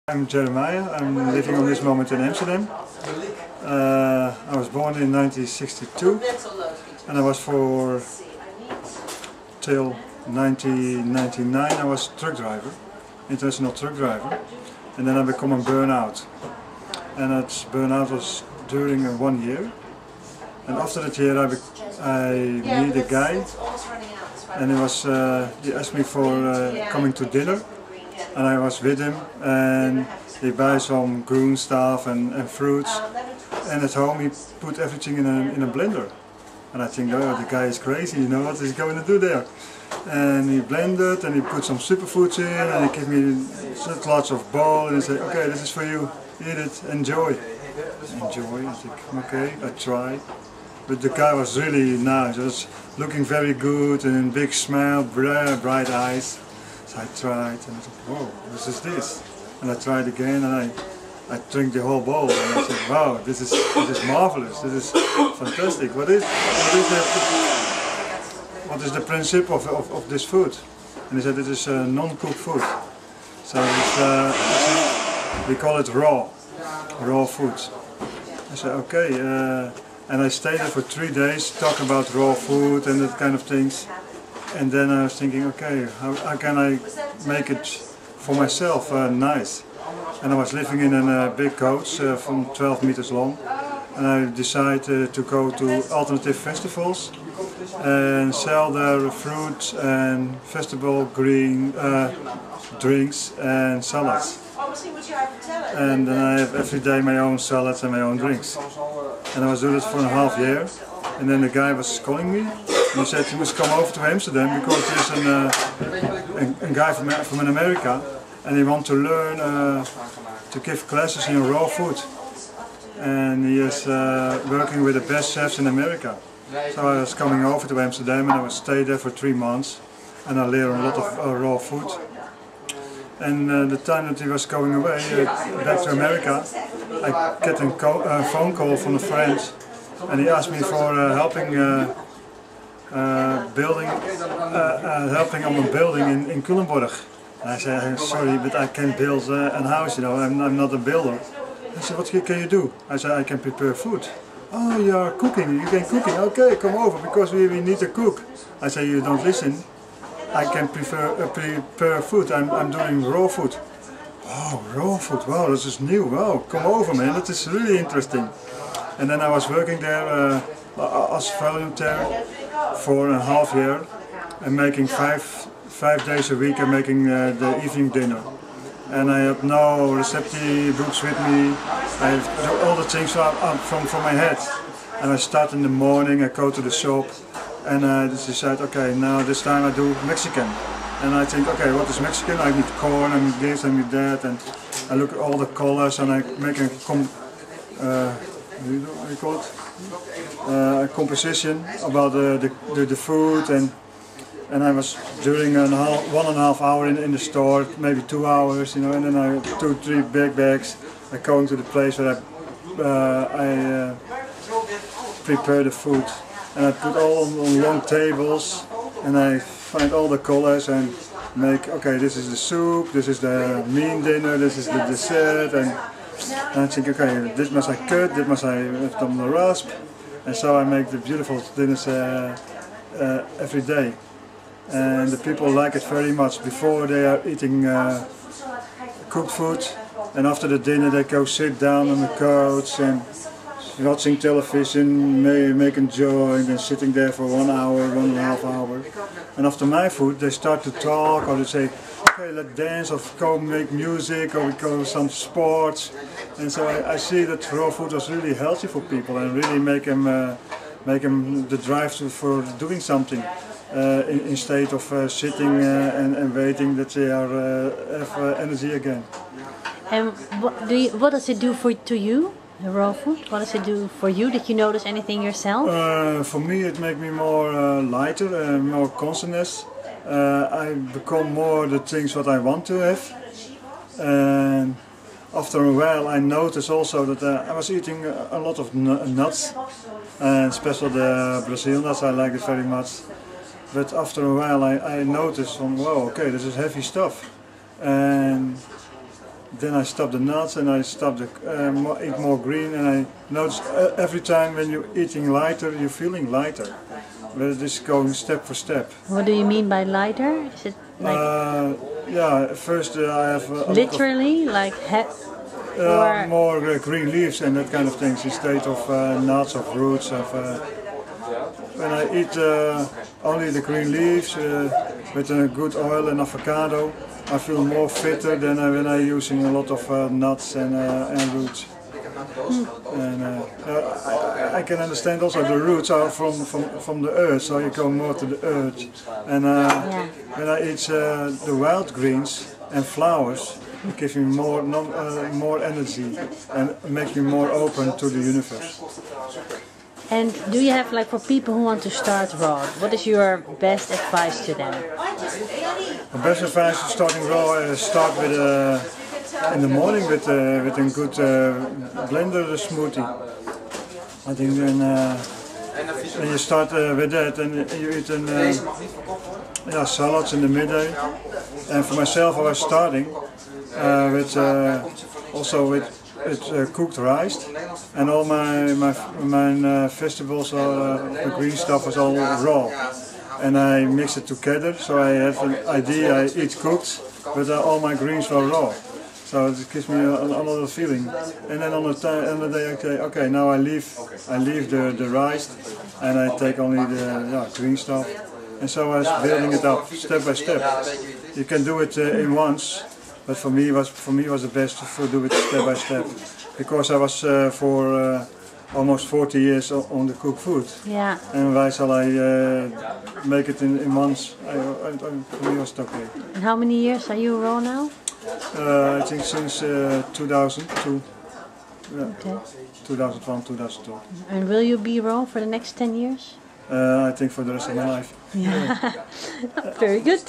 I'm Jeramaya. I'm living on this moment in Amsterdam. I was born in 1962 and I was till 1999 I was truck driver, international truck driver, and then I became a burnout. And that burnout was during 1 year. And after that year I met a guy, and he asked me for coming to dinner. And I was with him, and he buys some green stuff and fruits, and at home he put everything in a blender. And I think, oh, the guy is crazy, you know what he's going to do there. And he blended and he put some superfoods in, and he gave me lots of bowl, and he said, okay, this is for you, eat it, enjoy. Enjoy, I think, okay, I try. But the guy was really nice, he was looking very good and big smile, bright eyes. So I tried and I thought, whoa, this is this. And I tried again and I drank the whole bowl and I said, wow, this is marvelous, this is fantastic. What is the principle of this food? And he said, it is non-cooked food. So we call it raw food. I said, okay, and I stayed there for 3 days, talking about raw food and that kind of things. And then I was thinking, okay, how can I make it for myself nice? And I was living in a big coach from 12 meters long, and I decided to go to alternative festivals and sell their fruit and vegetable green drinks and salads. And then I have every day my own salads and my own drinks. And I was doing it for a half year, and then the guy was calling me. And he said he must come over to Amsterdam because there's a guy from America, and he wants to learn to give classes in raw food. And he is working with the best chefs in America. So I was coming over to Amsterdam and I would stay there for 3 months, and I learned a lot of raw food. And the time that he was going away back to America, I get a phone call from a friend, and he asked me for helping helping on a building in Culemborg. And I said, sorry, but I can't build a house, you know, I'm not a builder. I said, what can you do? I said, I can prepare food. Oh, you are cooking, you can cooking, okay, come over, because we need a cook. I said, you don't listen, I can prepare food, I'm doing raw food. Oh, raw food, wow, this is new, wow, come over man, that is really interesting. And then I was working there as volunteer for a half year and making five days a week and making the evening dinner. And I have no recipe books with me. I have all the things from my head. And I start in the morning, I go to the shop and I decide, okay, now this time I do Mexican. And I think, okay, what is Mexican? I need corn, I need this, I need that, and I look at all the colors and I make a composition about the food, and I was during 1.5 hours in the store, maybe 2 hours, you know, and then I 2-3 big bags. I go into the place where I prepare the food, and I put all on long tables, and I find all the colors and make, okay, this is the soup, this is the main dinner, this is the dessert, and I think, okay, this must I cut, this must I have done the rasp, and so I make the beautiful dinners every day. And the people like it very much. Before they are eating cooked food, and after the dinner they go sit down on the couch and watching television, making joint and sitting there for 1 hour, 1.5 hours. And after my food they start to talk, or they say, okay, let's dance, or go make music, or we go some sports. And so I see that raw food was really healthy for people and really make them the drive for doing something. Instead of sitting and waiting that they have energy again. And what does it do to you, the raw food? What does it do for you? Did you notice anything yourself? For me it makes me more lighter, more consciousness. I become more the things what I want to have. And after a while I noticed also that I was eating a lot of nuts, and especially the Brazil nuts, I like it very much. But after a while I noticed, wow, okay, this is heavy stuff. And then I stop the nuts and I stop the eat more green, and I notice every time when you're eating lighter, you're feeling lighter. But it is going step for step. What do you mean by lighter? Is it like yeah, first I have literally like or more green leaves and that kind of things instead of nuts or fruits. When I eat only the green leaves with a good oil and avocado, I feel more fitter than when I'm using a lot of nuts and roots. And I can understand also the roots are from the earth, so you go more to the earth. And when I eat the wild greens and flowers, it gives me more energy and makes me more open to the universe. And do you have, like, for people who want to start raw, what is your best advice to them? The best advice to starting raw is start with in the morning with a good blender smoothie. I think then you start with that and you eat salads in the midday. And for myself, I was starting with also with cooked rice, and all my vegetables, the green stuff was all raw, and I mix it together. So I have an idea I eat cooked, but all my greens were raw. So it gives me another feeling. And then on the day, okay, now I leave the rice, and I take only the green stuff. And so I was building it up step by step. You can do it in once. But for me was the best to do it step by step, because I was for almost 40 years on the cooked food. Yeah. And why shall I make it in months? For me was it okay. And how many years are you raw now? I think since 2002. Yeah. Okay. 2001, 2002. And will you be raw for the next 10 years? I think for the rest of my life. Yeah. Very good.